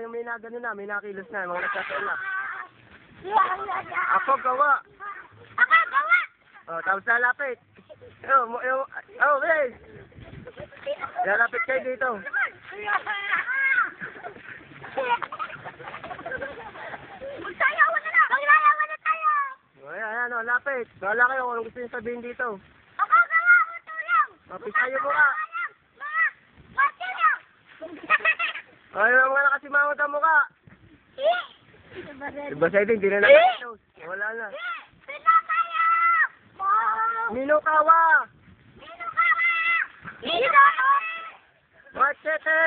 yung may nagano na, may nakilos na, mga nagsasalak. Ako gawa. Ako gawa. Oh, tapos lalapit. Wait. Lalapit kayo dito. Magsayawan na lang. Maglayawan na tayo. Ayan, lapit. Wala kayo kung gusto nyo sabihin dito. Ako gawa. Tulong. Mapisayo mo ka. Ayaw mo nga nakasimangot ang mukha. Diba sa hindi na nakasimangot. Wala na. Minukawa! Machete!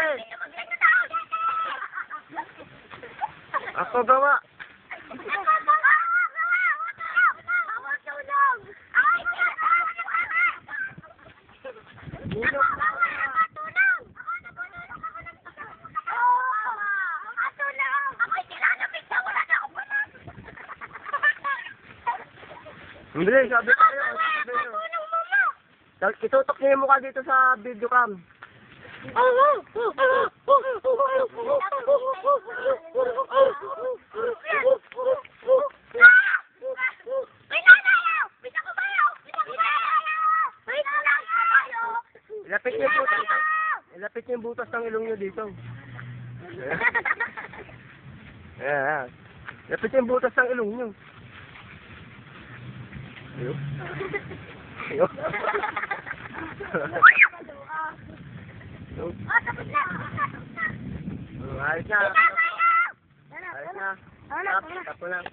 Ako gawa. Hindi, sabi tayo. Itutok niyo yung mukha dito sa video cam. Ilapit niyo yung butas ng ilong niyo dito. Ayan. Ilapit niyo yung butas ng ilong niyo. Ayun. Ayun. Ayos na. Ayos na. Tap, tap ko lang.